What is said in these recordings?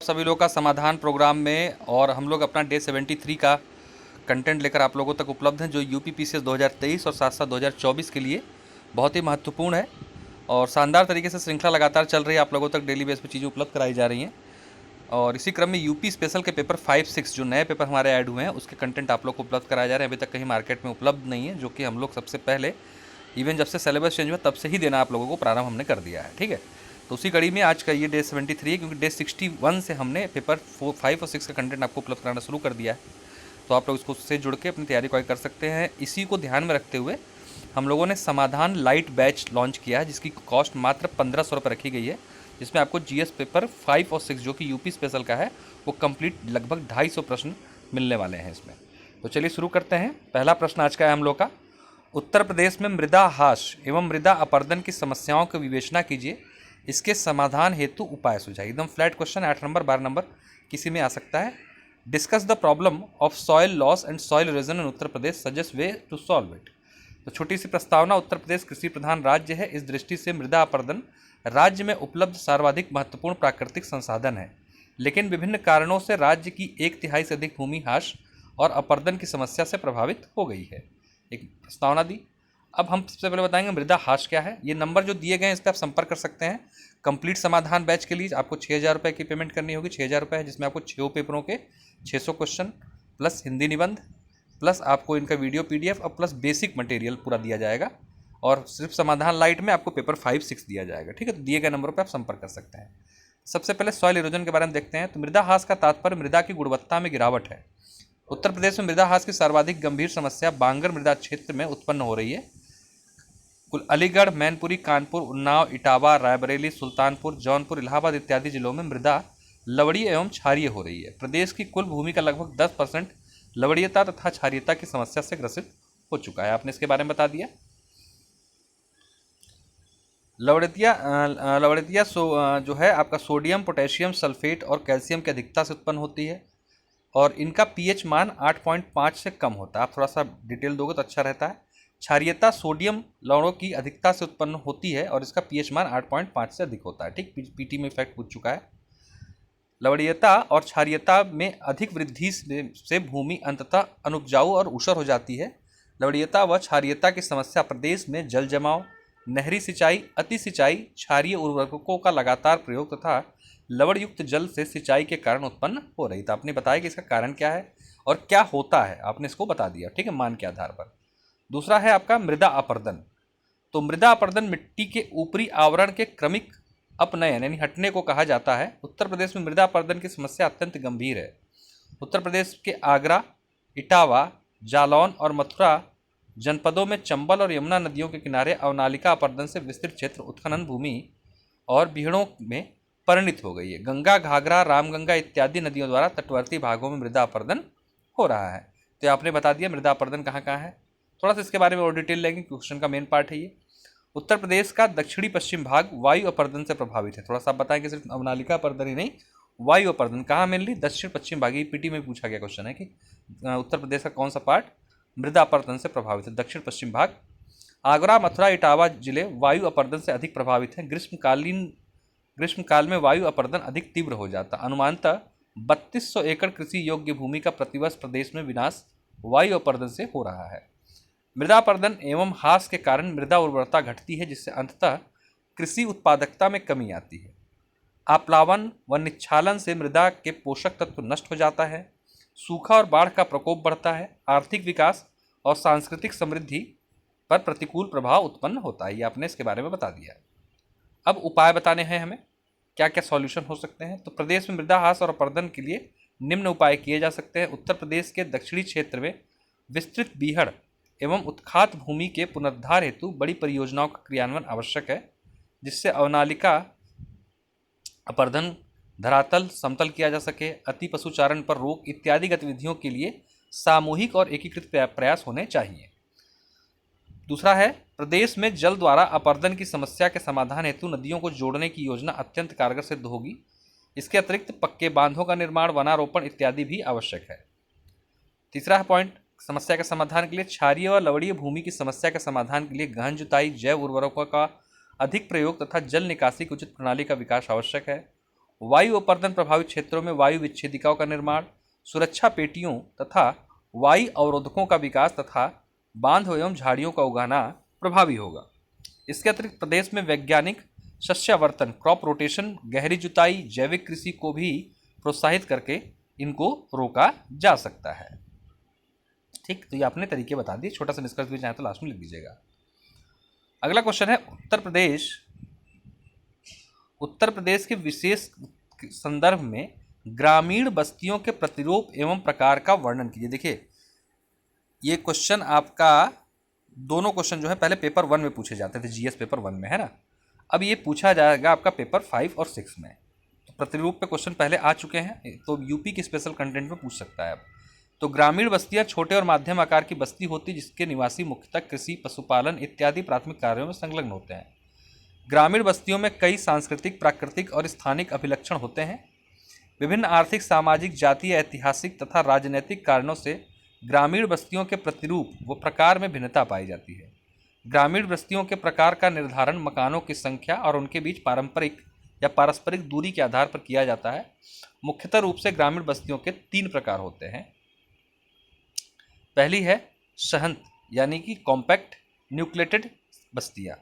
सभी लोग का समाधान प्रोग्राम में और हम लोग अपना डे 73 का कंटेंट लेकर आप लोगों तक उपलब्ध हैं, जो यूपी पीसीएस 2023 और साथ साथ 2024 के लिए बहुत ही महत्वपूर्ण है और शानदार तरीके से श्रृंखला लगातार चल रही है। आप लोगों तक डेली बेस पर चीज़ें उपलब्ध कराई जा रही हैं और इसी क्रम में यूपी स्पेशल के पेपर 5-6 जो नए पेपर हमारे ऐड हुए हैं उसके कंटेंट आप लोग को उपलब्ध कराए जा रहे हैं। अभी तक कहीं मार्केट में उपलब्ध नहीं है, जो कि हम लोग सबसे पहले इवन जब से सिलेबस चेंज हुआ तब से ही देना आप लोगों को प्रारंभ हमने कर दिया है। ठीक है, तो उसी कड़ी में आज का ये डे 73 है, क्योंकि डे 61 से हमने पेपर 5 और 6 का कंटेंट आपको उपलब्ध कराना शुरू कर दिया है। तो आप लोग इसको उससे जुड़ के अपनी तैयारी को आगे कर सकते हैं। इसी को ध्यान में रखते हुए हम लोगों ने समाधान लाइट बैच लॉन्च किया है, जिसकी कॉस्ट मात्र 1500 रुपये रखी गई है, जिसमें आपको जीएस पेपर 5 और 6 जो कि यूपी स्पेशल का है वो कंप्लीट लगभग 250 प्रश्न मिलने वाले हैं इसमें। तो चलिए शुरू करते हैं। पहला प्रश्न आज का है हम लोग का, उत्तर प्रदेश में मृदा ह्रास एवं मृदा अपरदन की समस्याओं की विवेचना कीजिए, इसके समाधान हेतु उपाय सुझाइए। एकदम फ्लैट क्वेश्चन, 8 नंबर 12 नंबर किसी में आ सकता है। Discuss the problem of soil loss and soil erosion in Uttar Pradesh, suggest way to solve it. तो छोटी सी प्रस्तावना, उत्तर प्रदेश कृषि प्रधान राज्य है, इस दृष्टि से मृदा अपरदन राज्य में उपलब्ध सर्वाधिक महत्वपूर्ण प्राकृतिक संसाधन है, लेकिन विभिन्न कारणों से राज्य की 1/3 से अधिक भूमि ह्रास और अपरदन की समस्या से प्रभावित हो गई है। एक प्रस्तावना दी। अब हम सबसे पहले बताएंगे मृदा ह्रास क्या है। ये नंबर जो दिए गए हैं इस पर आप संपर्क कर सकते हैं। कंप्लीट समाधान बैच के लिए आपको 6000 रुपये की पेमेंट करनी होगी। 6000 रुपये है, जिसमें आपको 6 पेपरों के 600 क्वेश्चन प्लस हिंदी निबंध प्लस आपको इनका वीडियो पीडीएफ और प्लस बेसिक मटेरियल पूरा दिया जाएगा। और सिर्फ समाधान लाइट में आपको पेपर 5-6 दिया जाएगा। ठीक है, तो दिए गए नंबरों पर आप संपर्क कर सकते हैं। सबसे पहले सॉइल इरोजन के बारे में देखते हैं। तो मृदा ह्रास का तात्पर्य मृदा की गुणवत्ता में गिरावट है। उत्तर प्रदेश में मृदा ह्रास की सर्वाधिक गंभीर समस्या बांगर मृदा क्षेत्र में उत्पन्न हो रही है। कुल अलीगढ़, मैनपुरी, कानपुर, उन्नाव, इटावा, रायबरेली, सुल्तानपुर, जौनपुर, इलाहाबाद इत्यादि जिलों में मृदा लवणीय एवं क्षारीय हो रही है। प्रदेश की कुल भूमि का लगभग 10% लवणीयता तथा क्षारीयता की समस्या से ग्रसित हो चुका है। आपने इसके बारे में बता दिया। लवणीयता जो है आपका सोडियम, पोटेशियम, सल्फेट और कैल्शियम की अधिकता से उत्पन्न होती है और इनका पीएच मान 8.5 से कम होता है। आप थोड़ा सा डिटेल दोगे तो अच्छा रहता है। क्षारीयता सोडियम लवणों की अधिकता से उत्पन्न होती है और इसका पीएच मान 8.5 से अधिक होता है। ठीक, पीटी में इफेक्ट पूछ चुका है। लवणीयता और क्षारीयता में अधिक वृद्धि से भूमि अंततः अनुपजाऊ और ऊषर हो जाती है। लवणीयता व क्षारीयता की समस्या प्रदेश में जल जमाव, नहरी सिंचाई, अति सिंचाई, क्षारीय उर्वरकों का लगातार प्रयोग तथा लवण युक्त जल से सिंचाई के कारण उत्पन्न हो रही। तो आपने बताया कि इसका कारण क्या है और क्या होता है, आपने इसको बता दिया। ठीक है, मान के आधार पर। दूसरा है आपका मृदा अपरदन। तो मृदा अपरदन मिट्टी के ऊपरी आवरण के क्रमिक अपनयन यानी हटने को कहा जाता है। उत्तर प्रदेश में मृदा अपरदन की समस्या अत्यंत गंभीर है। उत्तर प्रदेश के आगरा, इटावा, जालौन और मथुरा जनपदों में चंबल और यमुना नदियों के किनारे अवनालिका अपरदन से विस्तृत क्षेत्र उत्खनन भूमि और बीहड़ों में परिणित हो गई है। गंगा, घाघरा, रामगंगा इत्यादि नदियों द्वारा तटवर्ती भागों में मृदा अपरदन हो रहा है। तो आपने बता दिया मृदा अपरदन कहाँ कहाँ है। थोड़ा सा इसके बारे में और डिटेल लेंगे, क्वेश्चन का मेन पार्ट है ये। उत्तर प्रदेश का दक्षिणी पश्चिम भाग वायु अपरदन से प्रभावित है। थोड़ा सा बताएं कि सिर्फ अवनालिका अपरदन ही नहीं, वायु अपरदन कहाँ मेनली, दक्षिण पश्चिम भाग। ये पीटी में पूछा गया क्वेश्चन है कि उत्तर प्रदेश का कौन सा पार्ट मृदा अपरदन से प्रभावित है, दक्षिण पश्चिम भाग। आगरा, मथुरा, इटावा जिले वायु अपरदन से अधिक प्रभावित हैं। ग्रीष्मकाल में वायु अपरदन अधिक तीव्र हो जाता। अनुमानतः 3200 एकड़ कृषि योग्य भूमि का प्रतिवर्ष प्रदेश में विनाश वायु अपरदन से हो रहा है। मृदा अपरदन एवं ह्रास के कारण मृदा उर्वरता घटती है, जिससे अंततः कृषि उत्पादकता में कमी आती है। आप्लावन व निच्छालन से मृदा के पोषक तत्व नष्ट हो जाता है। सूखा और बाढ़ का प्रकोप बढ़ता है। आर्थिक विकास और सांस्कृतिक समृद्धि पर प्रतिकूल प्रभाव उत्पन्न होता है। ये आपने इसके बारे में बता दिया। अब उपाय बताने हैं हमें, क्या क्या सॉल्यूशन हो सकते हैं। तो प्रदेश में मृदा ह्रास और अपरदन के लिए निम्न उपाय किए जा सकते हैं। उत्तर प्रदेश के दक्षिणी क्षेत्र में विस्तृत बीहड़ एवं उत्खात भूमि के पुनरुद्धार हेतु बड़ी परियोजनाओं का क्रियान्वयन आवश्यक है, जिससे अवनालिका अपरदन धरातल समतल किया जा सके। अति पशुचारण पर रोक इत्यादि गतिविधियों के लिए सामूहिक और एकीकृत प्रयास होने चाहिए। दूसरा है, प्रदेश में जल द्वारा अपरदन की समस्या के समाधान हेतु नदियों को जोड़ने की योजना अत्यंत कारगर सिद्ध होगी। इसके अतिरिक्त पक्के बांधों का निर्माण, वनारोपण इत्यादि भी आवश्यक है। तीसरा पॉइंट, समस्या के समाधान के लिए क्षारीय व लवणीय भूमि की समस्या के समाधान के लिए गहन जुताई, जैव उर्वरकों का अधिक प्रयोग तथा जल निकासी की उचित प्रणाली का विकास आवश्यक है। वायु अपर्दन प्रभावित क्षेत्रों में वायु विच्छेदिकाओं का निर्माण, सुरक्षा पेटियों तथा वायु अवरोधकों का विकास तथा बांध एवं झाड़ियों का उगाना प्रभावी होगा। इसके अतिरिक्त प्रदेश में वैज्ञानिक शस्यावर्तन, क्रॉप रोटेशन, गहरी जुताई, जैविक कृषि को भी प्रोत्साहित करके इनको रोका जा सकता है। ठीक, तो ये आपने तरीके बता दिए। छोटा सा निष्कर्ष भी चाहे तो लास्ट में लिख दीजिएगा। अगला क्वेश्चन है उत्तर प्रदेश के विशेष संदर्भ में ग्रामीण बस्तियों के प्रतिरूप एवं प्रकार का वर्णन कीजिए। देखिए, ये क्वेश्चन आपका दोनों क्वेश्चन जो है पहले पेपर 1 में पूछे जाते थे, जीएस पेपर 1 में, है ना। अब ये पूछा जाएगा आपका पेपर 5 और 6 में। तो प्रतिरूप पे क्वेश्चन पहले आ चुके हैं, तो यूपी के स्पेशल कंटेंट में पूछ सकता है अब। तो ग्रामीण बस्तियां छोटे और मध्यम आकार की बस्ती होती जिसके निवासी मुख्यतः कृषि, पशुपालन इत्यादि प्राथमिक कार्यों में संलग्न होते हैं। ग्रामीण बस्तियों में कई सांस्कृतिक, प्राकृतिक और स्थानिक अभिलक्षण होते हैं। विभिन्न आर्थिक, सामाजिक, जातीय, ऐतिहासिक तथा राजनीतिक कारणों से ग्रामीण बस्तियों के प्रतिरूप व प्रकार में भिन्नता पाई जाती है। ग्रामीण बस्तियों के प्रकार का निर्धारण मकानों की संख्या और उनके बीच पारंपरिक या पारस्परिक दूरी के आधार पर किया जाता है। मुख्यतः रूप से ग्रामीण बस्तियों के 3 प्रकार होते हैं। पहली है सहंत यानी कि कॉम्पैक्ट न्यूक्लिएटेड बस्तियां।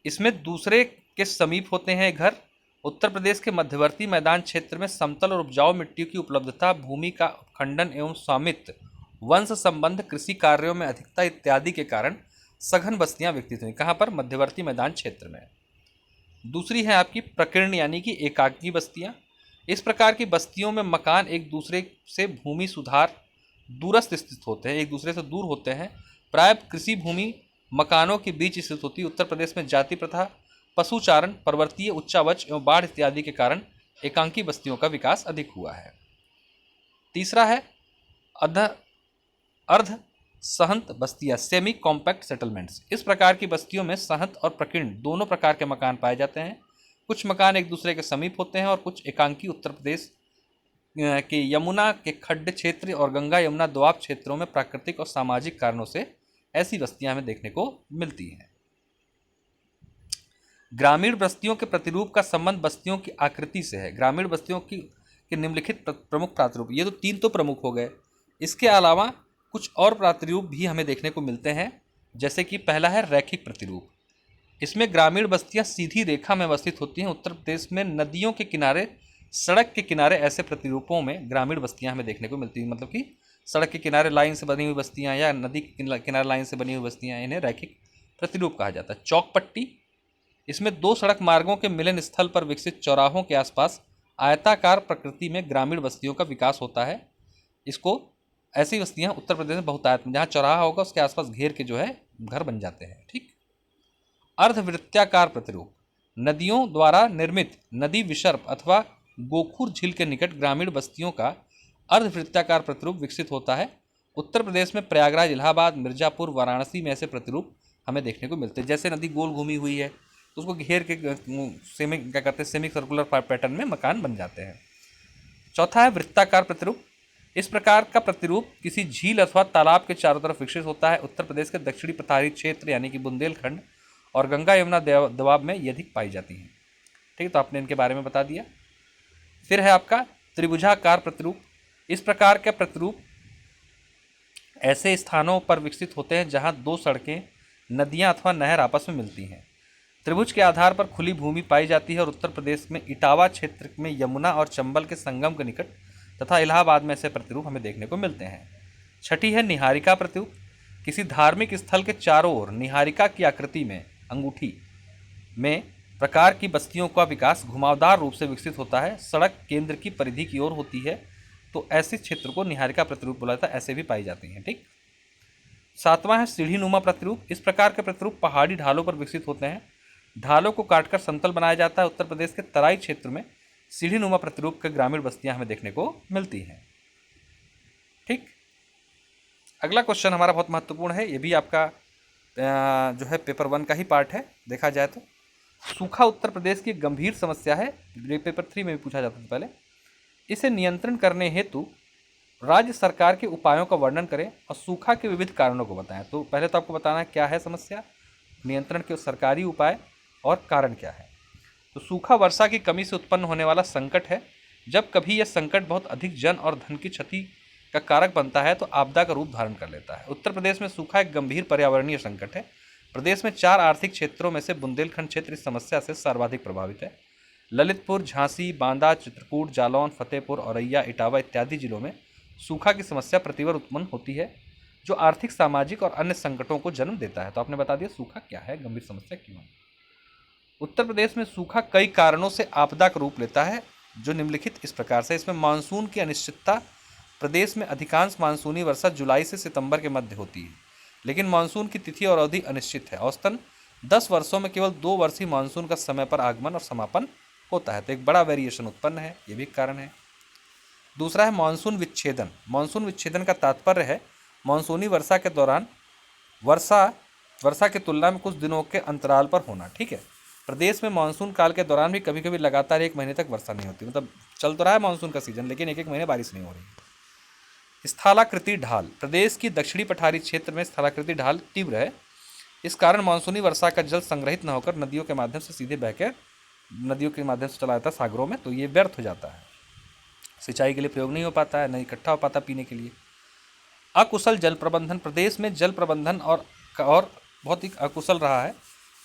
इसमें दूसरे के समीप होते हैं घर। उत्तर प्रदेश के मध्यवर्ती मैदान क्षेत्र में समतल और उपजाऊ मिट्टी की उपलब्धता, भूमि का खंडन एवं स्वामित्व, वंश संबंध, कृषि कार्यों में अधिकता इत्यादि के कारण सघन बस्तियां विकसित हुई। कहाँ पर? मध्यवर्ती मैदान क्षेत्र में। दूसरी है आपकी प्रकीर्ण यानी कि एकाकी बस्तियां। इस प्रकार की बस्तियों में मकान एक दूसरे से भूमि सुधार दूरस्थ स्थित होते हैं, एक दूसरे से दूर होते हैं। प्राय कृषि भूमि मकानों के बीच स्थित होती है। उत्तर प्रदेश में जाति प्रथा, पशुचारण, पर्वतीय उच्चावच एवं बाढ़ इत्यादि के कारण एकांकी बस्तियों का विकास अधिक हुआ है। तीसरा है अर्ध सहंत बस्तियां, सेमी कॉम्पैक्ट सेटलमेंट्स। इस प्रकार की बस्तियों में सहंत और प्रकीर्ण दोनों प्रकार के मकान पाए जाते हैं। कुछ मकान एक दूसरे के समीप होते हैं और कुछ एकांकी। उत्तर प्रदेश के यमुना के खड्ड क्षेत्र और गंगा यमुना दोआब क्षेत्रों में प्राकृतिक और सामाजिक कारणों से ऐसी बस्तियां हमें देखने को मिलती हैं। ग्रामीण बस्तियों के प्रतिरूप का संबंध बस्तियों की आकृति से है। ग्रामीण बस्तियों के निम्नलिखित प्रमुख प्रातिरूप, ये तो 3 तो प्रमुख हो गए। इसके अलावा कुछ और प्रातिरूप भी हमें देखने को मिलते हैं, जैसे कि पहला है रैखिक प्रतिरूप। इसमें ग्रामीण बस्तियां सीधी रेखा में अवस्थित होती हैं। उत्तर प्रदेश में नदियों के किनारे, सड़क के किनारे ऐसे प्रतिरूपों में ग्रामीण बस्तियां हमें देखने को मिलती हैं। मतलब कि सड़क के किनारे लाइन से बनी हुई बस्तियां या नदी के किनारे लाइन से बनी हुई बस्तियां, इन्हें रैखिक प्रतिरूप कहा जाता है। चौक पट्टी, इसमें 2 सड़क मार्गों के मिलन स्थल पर विकसित चौराहों के आसपास आयताकार प्रकृति में ग्रामीण बस्तियों का विकास होता है। इसको ऐसी बस्तियां उत्तर प्रदेश में बहुतायत में, जहाँ चौराहा होगा उसके आसपास घेर के जो है घर बन जाते हैं। ठीक। अर्धवृत्ताकार प्रतिरूप, नदियों द्वारा निर्मित नदी विसर्प अथवा गोखुर झील के निकट ग्रामीण बस्तियों का अर्धवृत्ताकार प्रतिरूप विकसित होता है। उत्तर प्रदेश में प्रयागराज, इलाहाबाद, मिर्जापुर, वाराणसी में ऐसे प्रतिरूप हमें देखने को मिलते हैं। जैसे नदी गोल घूमी हुई है तो उसको घेर के सेमी सर्कुलर पैटर्न में मकान बन जाते हैं। चौथा है वृत्ताकार प्रतिरूप। इस प्रकार का प्रतिरूप किसी झील अथवा तालाब के चारों तरफ विकसित होता है। उत्तर प्रदेश के दक्षिणी पठारी क्षेत्र यानी कि बुंदेलखंड और गंगा यमुना दोआब में ये अधिक पाई जाती हैं। ठीक है, तो आपने इनके बारे में बता दिया। फिर है आपका त्रिभुजाकार प्रतिरूप। इस प्रकार के प्रतिरूप ऐसे स्थानों पर विकसित होते हैं जहां 2 सड़कें, नदियां अथवा नहर आपस में मिलती हैं। त्रिभुज के आधार पर खुली भूमि पाई जाती है और उत्तर प्रदेश में इटावा क्षेत्र में यमुना और चंबल के संगम के निकट तथा इलाहाबाद में ऐसे प्रतिरूप हमें देखने को मिलते हैं। छठी है निहारिका प्रतिरूप। किसी धार्मिक स्थल के चारों ओर निहारिका की आकृति में अंगूठी में प्रकार की बस्तियों का विकास घुमावदार रूप से विकसित होता है। सड़क केंद्र की परिधि की ओर होती है तो ऐसे क्षेत्र को निहारिका प्रतिरूप बोला जाता है। ऐसे भी पाई जाती हैं। ठीक। 7वां है सीढ़ी नुमा प्रतिरूप। इस प्रकार के प्रतिरूप पहाड़ी ढालों पर विकसित होते हैं। ढालों को काटकर समतल बनाया जाता है। उत्तर प्रदेश के तराई क्षेत्र में सीढ़ी नुमा प्रतिरूप के ग्रामीण बस्तियां हमें देखने को मिलती हैं। ठीक। अगला क्वेश्चन हमारा बहुत महत्वपूर्ण है। ये भी आपका जो है पेपर 1 का ही पार्ट है। देखा जाए तो सूखा उत्तर प्रदेश की गंभीर समस्या है। पेपर 3 में भी पूछा जाता था पहले। इसे नियंत्रण करने हेतु राज्य सरकार के उपायों का वर्णन करें और सूखा के विविध कारणों को बताएं। तो पहले तो आपको बताना है क्या है समस्या, नियंत्रण के सरकारी उपाय और कारण क्या है। तो सूखा वर्षा की कमी से उत्पन्न होने वाला संकट है। जब कभी यह संकट बहुत अधिक जन और धन की क्षति का कारक बनता है तो आपदा का रूप धारण कर लेता है। उत्तर प्रदेश में सूखा एक गंभीर पर्यावरणीय संकट है। प्रदेश में 4 आर्थिक क्षेत्रों में से बुंदेलखंड क्षेत्र इस समस्या से सर्वाधिक प्रभावित है। ललितपुर, झांसी, बांदा, चित्रकूट, जालौन, फतेहपुर, औरैया, इटावा इत्यादि जिलों में सूखा की समस्या प्रतिवर्ष उत्पन्न होती है, जो आर्थिक, सामाजिक और अन्य संकटों को जन्म देता है। तो आपने बता दिया सूखा क्या है, गंभीर समस्या क्यों है। उत्तर प्रदेश में सूखा कई कारणों से आपदा का रूप लेता है, जो निम्नलिखित इस प्रकार से। इसमें मानसून की अनिश्चितता। प्रदेश में अधिकांश मानसूनी वर्षा जुलाई से सितंबर के मध्य होती है, लेकिन मानसून की तिथि और अवधि अनिश्चित है। औसतन 10 वर्षों में केवल 2 वर्ष ही मानसून का समय पर आगमन और समापन होता है, तो एक बड़ा वेरिएशन उत्पन्न है, ये भी एक कारण है। दूसरा है मानसून विच्छेदन। मानसून विच्छेदन का तात्पर्य है मानसूनी वर्षा के दौरान वर्षा की तुलना में कुछ दिनों के अंतराल पर होना। ठीक है, प्रदेश में मानसून काल के दौरान भी कभी कभी लगातार 1 महीने तक वर्षा नहीं होती, मतलब चल तो रहा है मानसून का सीजन, लेकिन 1 महीने बारिश नहीं हो रही। स्थलाकृति ढाल। प्रदेश की दक्षिणी पठारी क्षेत्र में स्थलाकृति ढाल तीव्र है। इस कारण मानसूनी वर्षा का जल संग्रहित न होकर नदियों के माध्यम से सीधे बहकर नदियों के माध्यम से चला जाता है सागरों में, तो ये व्यर्थ हो जाता है, सिंचाई के लिए प्रयोग नहीं हो पाता है, नहीं इकट्ठा हो पाता पीने के लिए। अकुशल जल प्रबंधन। प्रदेश में जल प्रबंधन और बहुत ही अकुशल रहा है।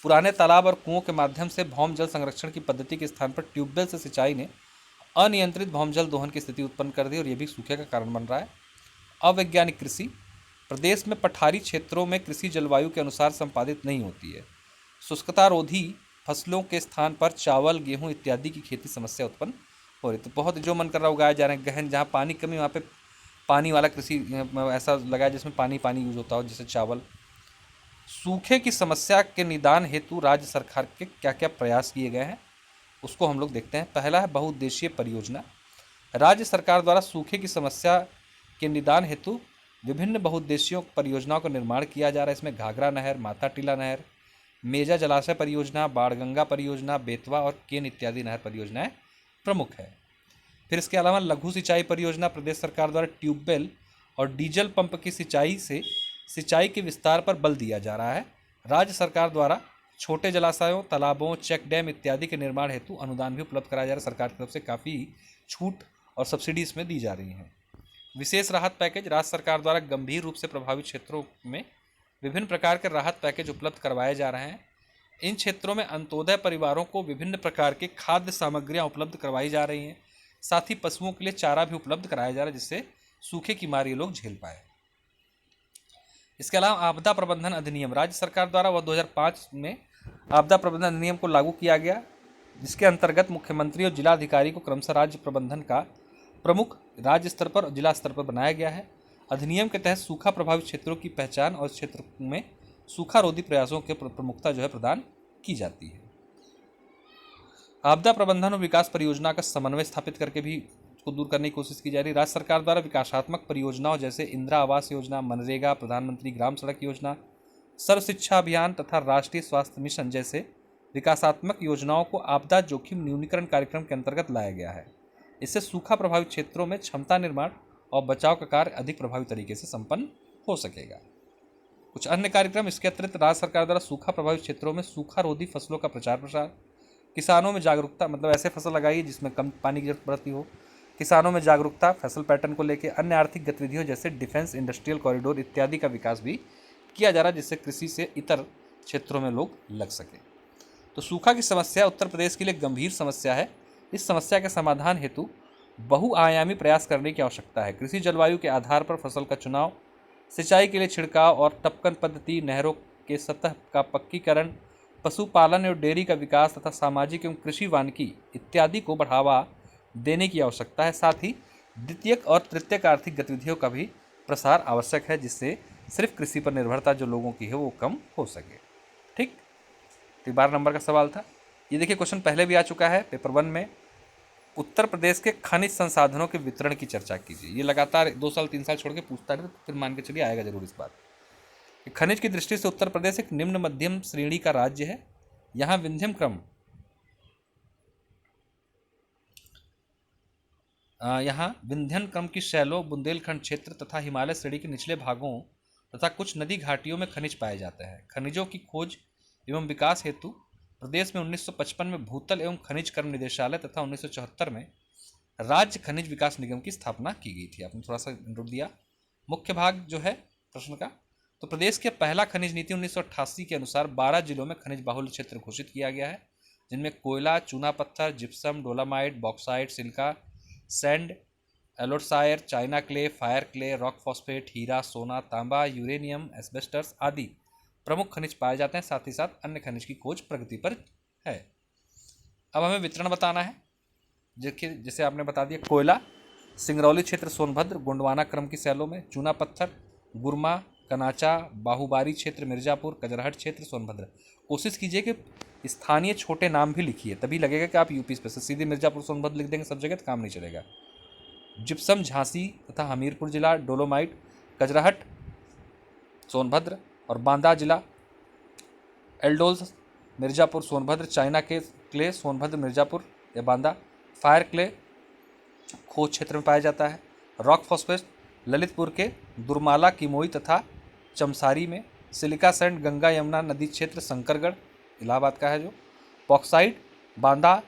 पुराने तालाब और कुओं के माध्यम से भौम जल संरक्षण की पद्धति के स्थान पर ट्यूबवेल से सिंचाई ने अनियंत्रित भौम जल दोहन की स्थिति उत्पन्न कर दी और ये भी सूखे का कारण बन रहा है। अवैज्ञानिक कृषि। प्रदेश में पठारी क्षेत्रों में कृषि जलवायु के अनुसार संपादित नहीं होती है। शुष्कता रोधी फसलों के स्थान पर चावल, गेहूं इत्यादि की खेती समस्या उत्पन्न हो रही, तो बहुत जो मन कर रहा उगाए जा रहे हैं। गहन जहाँ पानी कमी वहाँ पे पानी वाला कृषि ऐसा लगाया जिसमें पानी पानी यूज होता हो, जैसे चावल। सूखे की समस्या के निदान हेतु राज्य सरकार के क्या क्या प्रयास किए गए हैं, उसको हम लोग देखते हैं। पहला है बहुउद्देशीय परियोजना। राज्य सरकार द्वारा सूखे की समस्या के निदान हेतु विभिन्न बहुउद्देशीय परियोजनाओं का निर्माण किया जा रहा है। इसमें घाघरा नहर, माता टीला नहर, मेजा जलाशय परियोजना, बाणगंगा परियोजना, बेतवा और केन इत्यादि नहर परियोजनाएं प्रमुख है। फिर इसके अलावा लघु सिंचाई परियोजना। प्रदेश सरकार द्वारा ट्यूबवेल और डीजल पंप की सिंचाई के विस्तार पर बल दिया जा रहा है। राज्य सरकार द्वारा छोटे जलाशयों, तालाबों, चेक डैम इत्यादि के निर्माण हेतु अनुदान भी उपलब्ध कराया जा रहा है। सरकार की तरफ से काफ़ी छूट और सब्सिडी इसमें दी जा रही हैं। विशेष राहत पैकेज। राज्य सरकार द्वारा गंभीर रूप से प्रभावित क्षेत्रों में विभिन्न प्रकार के राहत पैकेज उपलब्ध करवाए जा रहे हैं। इन क्षेत्रों में अंत्योदय परिवारों को विभिन्न प्रकार के खाद्य सामग्रियां उपलब्ध करवाई जा रही हैं। साथ ही पशुओं के लिए चारा भी उपलब्ध कराया जा रहा है, जिससे सूखे की मार ये लोग झेल पाए। इसके अलावा आपदा प्रबंधन अधिनियम। राज्य सरकार द्वारा वह 2005 में आपदा प्रबंधन अधिनियम को लागू किया गया, जिसके अंतर्गत मुख्यमंत्री और जिलाधिकारी को क्रमशः राज्य प्रबंधन का प्रमुख राज्य स्तर पर और जिला स्तर पर बनाया गया है। अधिनियम के तहत सूखा प्रभावित क्षेत्रों की पहचान और क्षेत्र में सूखा रोधी प्रयासों के प्रमुखता जो है प्रदान की जाती है। आपदा प्रबंधन और विकास परियोजना का समन्वय स्थापित करके भी उसको दूर करने की कोशिश की जा रही है। राज्य सरकार द्वारा विकासात्मक परियोजनाओं जैसे इंदिरा आवास योजना, मनरेगा, प्रधानमंत्री ग्राम सड़क योजना, सर्व शिक्षा अभियान तथा राष्ट्रीय स्वास्थ्य मिशन जैसे विकासात्मक योजनाओं को आपदा जोखिम न्यूनीकरण कार्यक्रम के अंतर्गत लाया गया है। इससे सूखा प्रभावित क्षेत्रों में क्षमता निर्माण और बचाव का कार्य अधिक प्रभावी तरीके से संपन्न हो सकेगा। कुछ अन्य कार्यक्रम इसके अतिरिक्त राज्य सरकार द्वारा सूखा प्रभावित क्षेत्रों में सूखा रोधी फसलों का प्रचार प्रसार, किसानों में जागरूकता, मतलब ऐसे फसल लगाइए जिसमें कम पानी की जरूरत पड़ती हो, किसानों में जागरूकता फसल पैटर्न को लेकर, अन्य आर्थिक गतिविधियों जैसे डिफेंस, इंडस्ट्रियल कॉरिडोर इत्यादि का विकास भी किया जा रहा है, जिससे कृषि से इतर क्षेत्रों में लोग लग सके। तो सूखा की समस्या उत्तर प्रदेश के लिए गंभीर समस्या है। इस समस्या के समाधान हेतु बहुआयामी प्रयास करने की आवश्यकता है। कृषि जलवायु के आधार पर फसल का चुनाव, सिंचाई के लिए छिड़काव और टपकन पद्धति, नहरों के सतह का पक्कीकरण, पशुपालन और डेयरी का विकास तथा सामाजिक एवं कृषि वानिकी इत्यादि को बढ़ावा देने की आवश्यकता है। साथ ही द्वितीयक और तृतीयक आर्थिक गतिविधियों का भी प्रसार आवश्यक है, जिससे सिर्फ कृषि पर निर्भरता जो लोगों की है वो कम हो सके। ठीक, तो 12 नंबर का सवाल था ये। देखिए क्वेश्चन पहले भी आ चुका है पेपर 1 में। उत्तर प्रदेश के खनिज संसाधनों के वितरण की चर्चा कीजिए। ये लगातार 2 साल 3 साल छोड़ के पूछता है, तो फिर मान के चलिए आएगा जरूर इस बात। खनिज की दृष्टि से उत्तर प्रदेश एक निम्न मध्यम श्रेणी का राज्य है। यहाँ विंध्यन क्रम की शैलों, बुंदेलखंड क्षेत्र तथा हिमालय श्रेणी के निचले भागों तथा कुछ नदी घाटियों में खनिज पाए जाते हैं। खनिजों की खोज एवं विकास हेतु प्रदेश में 1955 में भूतल एवं खनिज कर्म निदेशालय तथा 1974 में राज्य खनिज विकास निगम की स्थापना की गई थी। आपने थोड़ा सा इंट्रो दिया। मुख्य भाग जो है प्रश्न का, तो प्रदेश के पहला खनिज नीति 1988 के अनुसार 12 जिलों में खनिज बाहुल्य क्षेत्र घोषित किया गया है, जिनमें कोयला, चूना पत्थर, gypsum, dolomite, bauxite, silica, sand, एलोडसायर, china clay, fire clay, rock phosphate, हीरा, सोना, तांबा, यूरेनियम, एस्बेस्टस आदि प्रमुख खनिज पाए जाते हैं। साथ ही साथ अन्य खनिज की खोज प्रगति पर है। अब हमें वितरण बताना है। जैसे आपने बता दिया, कोयला सिंगरौली क्षेत्र सोनभद्र गोंडवाना क्रम की सैलों में, चूना पत्थर गुरमा, कनाचा, बाहुबारी क्षेत्र मिर्जापुर, कजरहट क्षेत्र सोनभद्र। कोशिश कीजिए कि स्थानीय छोटे नाम भी लिखिए, तभी लगेगा कि आप यूपी से सीधे मिर्जापुर सोनभद्र लिख देंगे सब जगह तो काम नहीं चलेगा। जिप्सम झांसी तथा हमीरपुर जिला, डोलोमाइट कजराहट सोनभद्र और बांदा जिला, एल्डोल्स मिर्जापुर सोनभद्र, चाइना के क्ले सोनभद्र मिर्जापुर या बांदा, फायर क्ले खोज क्षेत्र में पाया जाता है। रॉक फॉस्फेट ललितपुर के दुर्माला, किमोई तथा चमसारी में। सिलिका सैंड गंगा यमुना नदी क्षेत्र शंकरगढ़ इलाहाबाद का है जो। बॉक्साइट बांदा,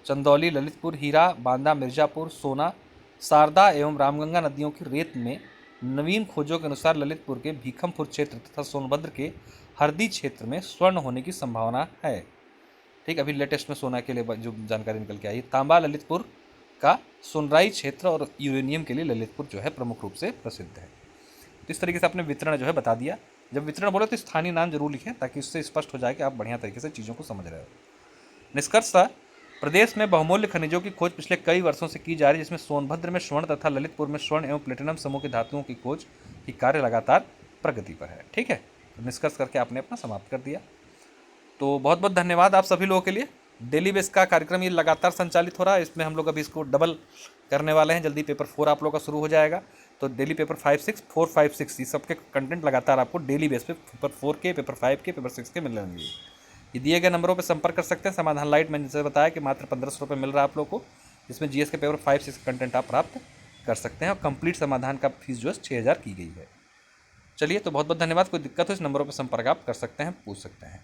चंदौली, ललितपुर, हीरा बांदा, मिर्जापुर, सोना शारदा एवं रामगंगा नदियों की रेत में। नवीन खोजों के अनुसार ललितपुर के भीखमपुर क्षेत्र तथा सोनभद्र के हरदी क्षेत्र में स्वर्ण होने की संभावना है। ठीक, अभी लेटेस्ट में सोना के लिए जो जानकारी निकल के आई। तांबा ललितपुर का सोनराई क्षेत्र और यूरेनियम के लिए ललितपुर जो है प्रमुख रूप से प्रसिद्ध है। तो इस तरीके से आपने वितरण जो है बता दिया। जब वितरण बोले तो स्थानीय नाम जरूर लिखें ताकि उससे स्पष्ट हो जाए कि आप बढ़िया तरीके से चीज़ों को समझ रहे हो। निष्कर्षतः प्रदेश में बहुमूल्य खनिजों की खोज पिछले कई वर्षों से की जा रही है, जिसमें सोनभद्र में स्वर्ण तथा ललितपुर में स्वर्ण एवं प्लेटिनम समूह की धातुओं की खोज की कार्य लगातार प्रगति पर है। ठीक है, तो निष्कर्ष करके आपने अपना समाप्त कर दिया। तो बहुत बहुत धन्यवाद आप सभी लोगों के लिए। डेली बेस का कार्यक्रम ये लगातार संचालित हो रहा है। इसमें हम लोग अभी इसको डबल करने वाले हैं। जल्दी पेपर 4 आप लोग का शुरू हो जाएगा। तो डेली पेपर 5, 6, 4, 5, 6 ये सबके कंटेंट लगातार आपको डेली बेस पे पेपर 4 के, पेपर 5 के, पेपर 6 के मिल रहेंगे। ये दिए गए नंबरों पर संपर्क कर सकते हैं। समाधान लाइट मैंने जैसे बताया कि मात्र 1500 रुपये मिल रहा है आप लोग को, जिसमें जीएस के पेपर 5, 6 कंटेंट आप प्राप्त कर सकते हैं। और कंप्लीट समाधान का फीस जो है 6000 की गई है। चलिए, तो बहुत बहुत धन्यवाद। कोई दिक्कत हो इस नंबरों पर संपर्क आप कर सकते हैं, पूछ सकते हैं।